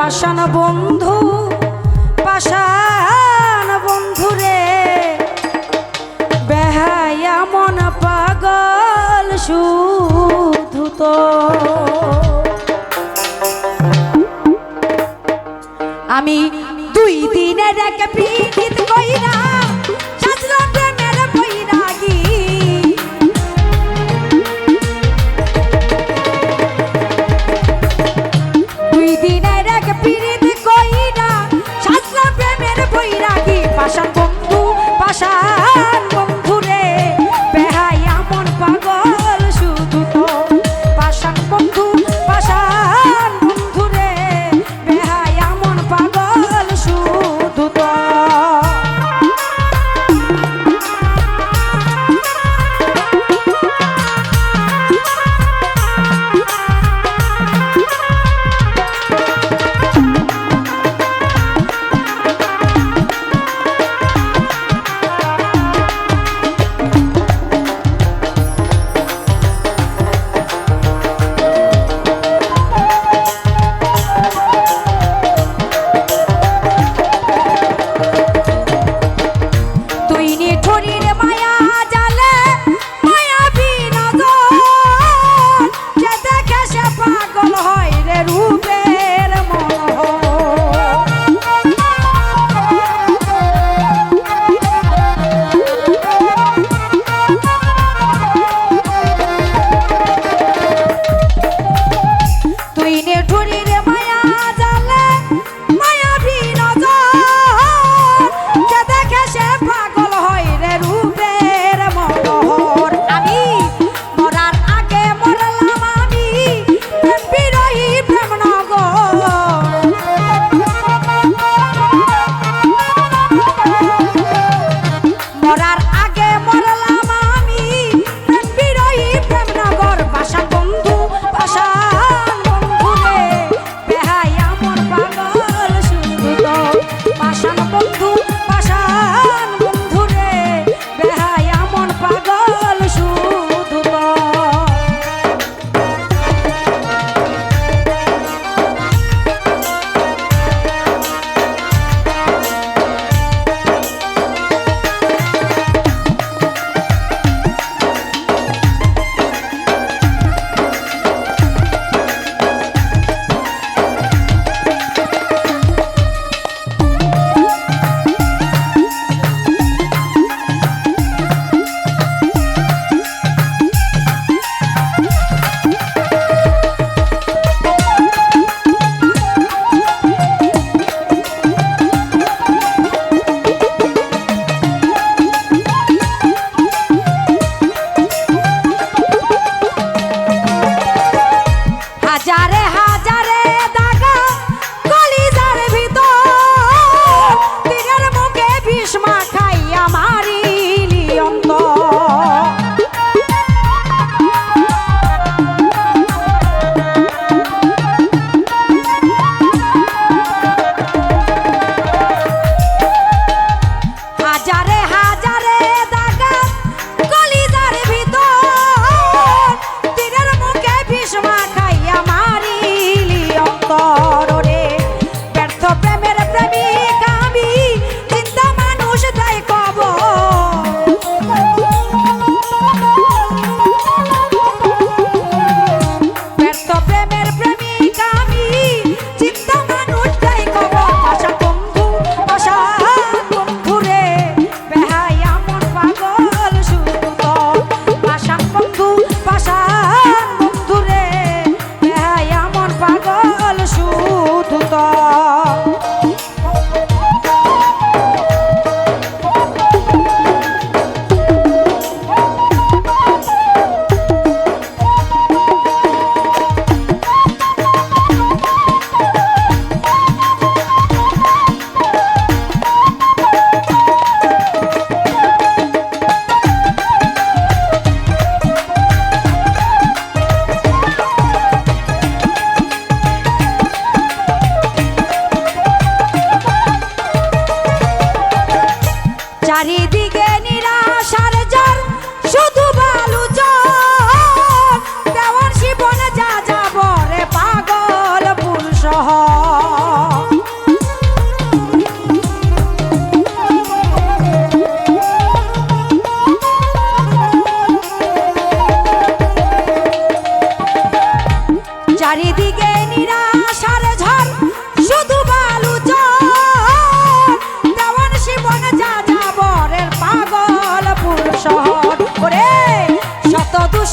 পাষাণ বন্ধু পাষাণ বন্ধু রে বেহায়া মন পাগল শুধু তো আমি 2 দিনের এক প্রীত কইরা সাজলো প্রেমের বৈরাগী 2 দিনের এক প্রীত কইরা সাজলো প্রেমের বৈরাগী পাষাণ বন্ধু রে বেহায়া মন পাগল শুধু তো পাষাণ বন্ধু রে বেহায়া মন পাগল শুধু তো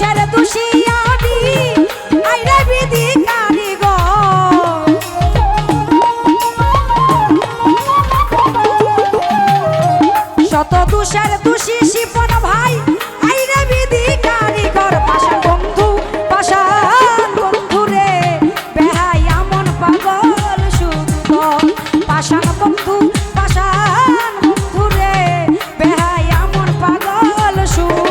দোষের দোষী আমি আইরে বিধি কারিগর শত দোষের দোষী শিপন ভাই আইরে বিধি কারিগর পাষাণ বন্ধু রে বেহাই আমন পাগল শুধু পাষাণ বন্ধু রে বেহাই আমন পাগল শুধু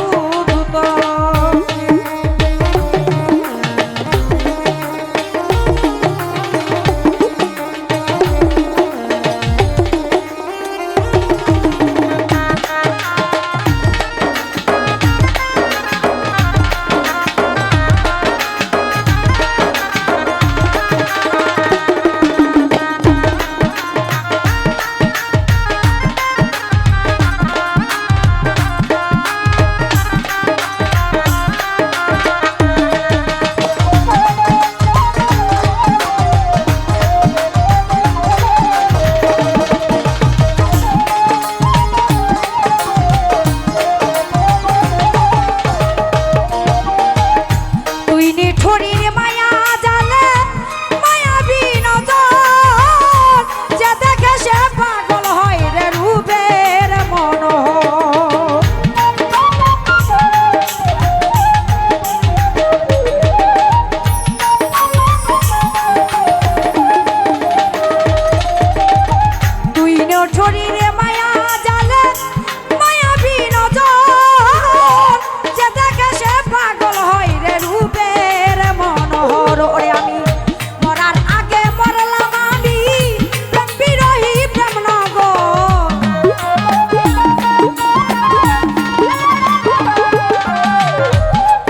নিঠুরির মায়া জালে মায়াবী নজর যে দেখে সে পাগল হয় রে রূপের মনোহর তুই নিঠুরির মায়া জালে মায়াবী নজর যে দেখে সে পাগল হয় রে রূপের মনোহর ওরে আমি মরার আগে মরলাম আমি প্রেম বিরহী প্রেম নগর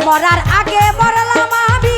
মরার আগে মরলাম আমি